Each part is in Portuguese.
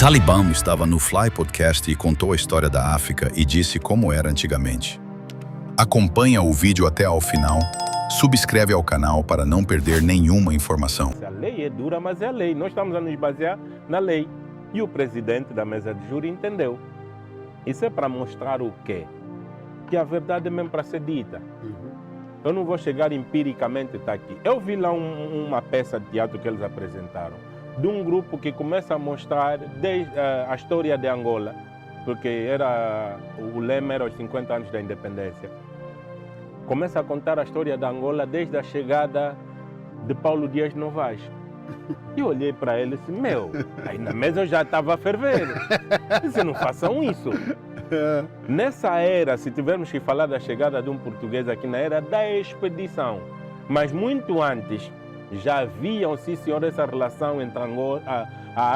Talibã estava no Fly Podcast e contou a história da África e disse como era antigamente. Acompanha o vídeo até ao final, subscreve ao canal para não perder nenhuma informação. A lei é dura, mas é a lei. Nós estamos a nos basear na lei. E o presidente da mesa de júri entendeu. Isso é para mostrar o quê? Que a verdade é mesmo para ser dita. Eu não vou chegar empiricamente, está aqui. Eu vi lá uma peça de teatro que eles apresentaram, de um grupo que começa a mostrar desde a história de Angola, porque o lema era os 50 anos da independência. Começa a contar a história da Angola desde a chegada de Paulo Dias de Novaes. E eu olhei para ele e disse, aí na mesa eu já estava a ferver. Eu disse, não façam isso. Nessa era, se tivermos que falar da chegada de um português aqui na era da expedição, mas muito antes, já haviam, sim senhor, essa relação entre a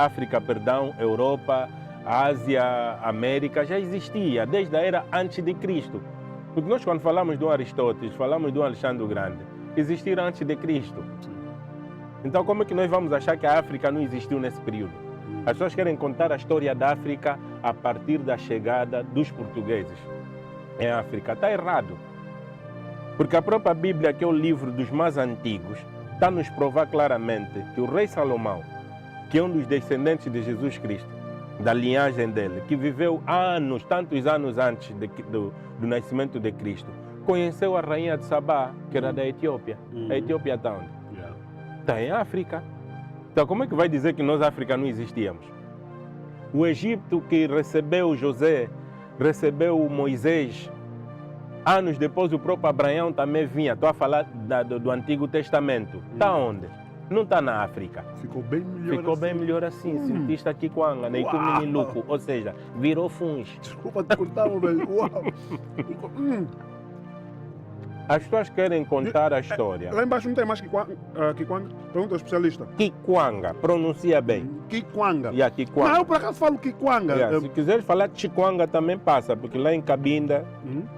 África, Europa, a Ásia, a América, já existia, desde a era antes de Cristo. Porque nós quando falamos do Aristóteles, falamos do Alexandre o Grande, existiram antes de Cristo. Então como é que nós vamos achar que a África não existiu nesse período? As pessoas querem contar a história da África a partir da chegada dos portugueses em África. Está errado. Porque a própria Bíblia, que é o livro dos mais antigos, está a nos provar claramente que o rei Salomão, que é um dos descendentes de Jesus Cristo, da linhagem dele, que viveu tantos anos antes do nascimento de Cristo, conheceu a rainha de Sabá, que era da Etiópia. A Etiópia está onde? Está em África. Então como é que vai dizer que nós, África, não existíamos? O Egito, que recebeu José, recebeu Moisés, anos depois o próprio Abraão também vinha. Estou a falar do Antigo Testamento. Está onde? Não está na África. Ficou bem melhor Ficou assim. bem melhor assim. Cientista Kikwanga, Neitumiluco, ou seja, virou funge. Desculpa te cortar, meu velho. Uau. As pessoas querem contar a história. Lá embaixo não tem mais Kikwanga? Pergunta ao especialista. Kikwanga, pronuncia bem. Kikwanga. Kikwanga. Não, eu por acaso falo Kikwanga. Se quiser falar Chikwanga também passa, porque lá em Cabinda,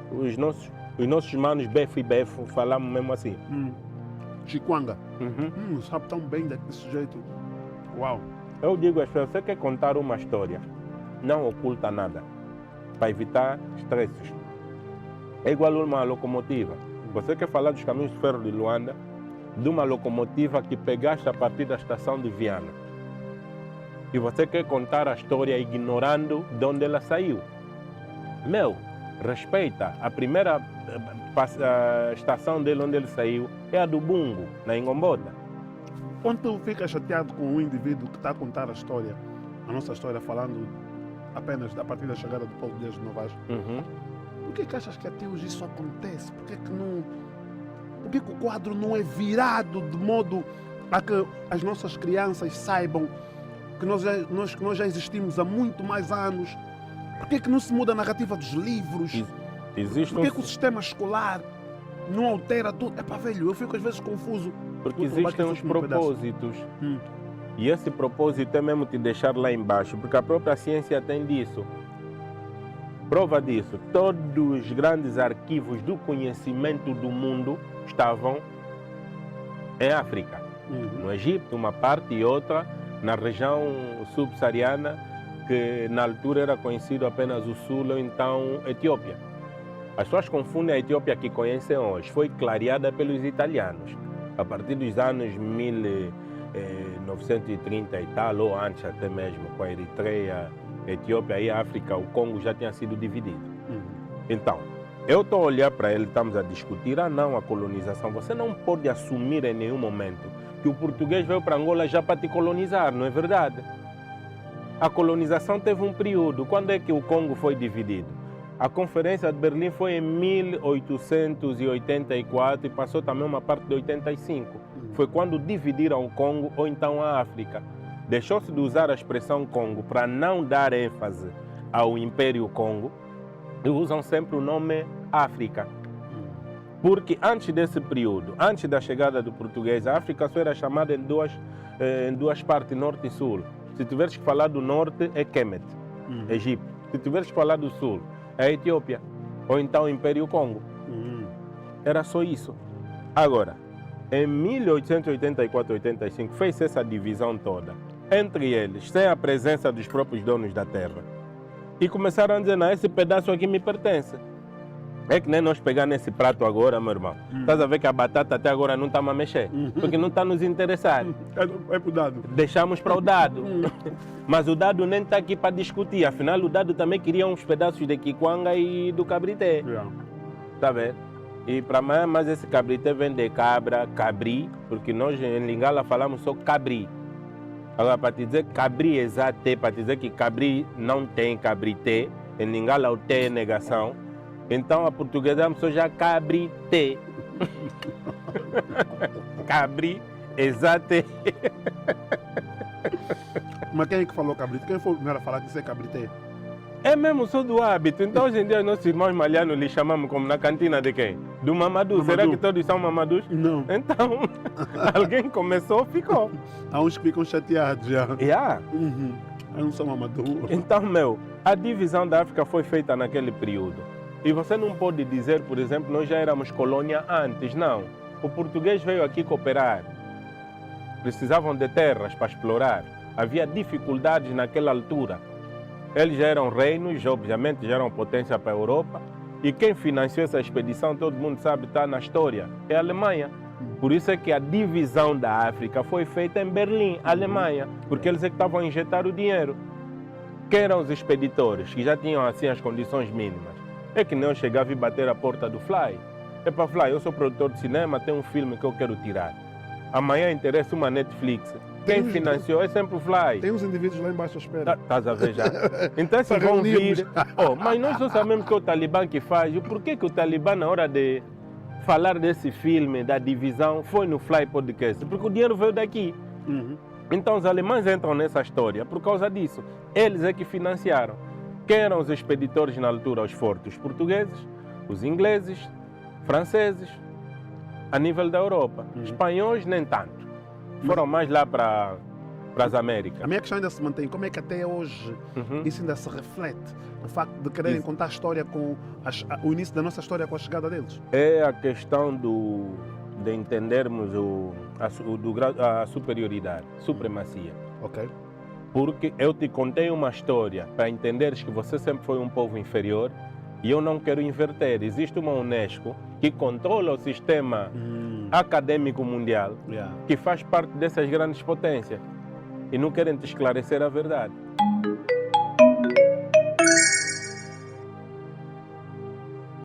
os nossos manos Befo e Befo falamos mesmo assim. Chikwanga. Sabe tão bem desse jeito. Uau. Eu digo às pessoas, você quer contar uma história, não oculta nada, para evitar estresses. É igual uma locomotiva. Você quer falar dos caminhos de ferro de Luanda, de uma locomotiva que pegaste a partir da estação de Viana. E você quer contar a história ignorando de onde ela saiu. Respeita. A primeira estação dele onde ele saiu é a do Bungo, na Ingombota. Quando tu fica chateado com um indivíduo que está a contar a história, a nossa história, falando apenas a partir da chegada do Paulo Dias de Novaes, por que achas que até hoje isso acontece? Por que o quadro não é virado de modo a que as nossas crianças saibam que nós já existimos há muito mais anos? Por que não se muda a narrativa dos livros? Por que o sistema escolar não altera tudo? Velho, eu fico às vezes confuso. Porque existem uns propósitos. E esse propósito é mesmo te deixar lá embaixo, porque a própria ciência tem disso. Prova disso, todos os grandes arquivos do conhecimento do mundo estavam em África. No Egito, uma parte, e outra na região subsaariana, que na altura era conhecido apenas o Sul, ou então Etiópia. As pessoas confundem a Etiópia que conhecem hoje. Foi clareada pelos italianos. A partir dos anos 1930 e tal, ou antes até mesmo, com a Eritreia, Etiópia e África, o Congo já tinha sido dividido. Então, eu estou a olhar para ele, estamos a discutir, não, a colonização. Você não pode assumir em nenhum momento que o português veio para Angola já para te colonizar, não é verdade? A colonização teve um período. Quando é que o Congo foi dividido? A Conferência de Berlim foi em 1884 e passou também uma parte de 85. Foi quando dividiram o Congo ou então a África. Deixou-se de usar a expressão Congo para não dar ênfase ao Império Congo e usam sempre o nome África. Porque antes desse período, antes da chegada do português, a África só era chamada em duas partes, norte e sul. Se tiveres que falar do norte, é Kemet, Egito. Se tiveres que falar do sul, é Etiópia. Ou então o Império Congo. Era só isso. Agora, em 1884-85 fez essa divisão toda. entre eles, sem a presença dos próprios donos da terra. E começaram a dizer, não, esse pedaço aqui me pertence. É que nem nós pegar nesse prato agora, meu irmão. Estás a ver que a batata até agora não está a mexer, porque não está a nos interessar. É pro dado. Deixamos para o dado. Mas o dado nem está aqui para discutir. Afinal, o dado também queria uns pedaços de quiquanga e do cabrité. Tá vendo? E para mais, mas esse cabrité vem de cabra, cabri, porque nós em Lingala falamos só cabri. Agora, para te dizer cabri exato, para te dizer que cabri não tem cabrité, em Lingala o T é negação. Então a portuguesa só já cabrité. Cabri exato. Mas quem é que falou cabrito? Quem foi o primeiro a falar que isso é cabrité? É mesmo, só do hábito. Então hoje em dia nossos irmãos malhanos lhe chamamos como na cantina de quem? Do Mamadou. Será que todos são Mamadous? Não. Então, alguém começou, ficou. Há uns que ficam chateados já. Eu não sou mamador. Então, a divisão da África foi feita naquele período. E você não pode dizer, por exemplo, nós já éramos colônia antes, não. O português veio aqui cooperar. Precisavam de terras para explorar. Havia dificuldades naquela altura. Eles já eram reinos, obviamente já eram potência para a Europa. E quem financiou essa expedição, todo mundo sabe, está na história, é a Alemanha. Por isso é que a divisão da África foi feita em Berlim, Alemanha, porque eles é que estavam a injetar o dinheiro. Quem eram os expeditores, que já tinham assim as condições mínimas? É que nem eu chegava e bater a porta do Fly. É para Fly, eu sou produtor de cinema, tem um filme que eu quero tirar. Amanhã interessa uma Netflix. Quem financiou é sempre o Fly. Tem uns indivíduos lá embaixo à espera. Estás a ver já? Então se vão vir... mas nós só sabemos que é o Talibã que faz. E por que o Talibã, na hora de falar desse filme, da divisão, foi no Fly Podcast? Porque o dinheiro veio daqui. Então os alemães entram nessa história por causa disso. Eles é que financiaram. Quem eram os expeditores na altura aos fortes? Os portugueses, os ingleses, franceses, a nível da Europa. Espanhóis nem tanto. Foram mais lá para as Américas. A minha questão ainda se mantém. Como é que até hoje isso ainda se reflete? O facto de quererem contar a história com o início da nossa história com a chegada deles? É a questão de entendermos a superioridade, supremacia. Ok. Porque eu te contei uma história para entenderes que você sempre foi um povo inferior e eu não quero inverter. Existe uma Unesco que controla o sistema acadêmico mundial, que faz parte dessas grandes potências e não querem te esclarecer a verdade.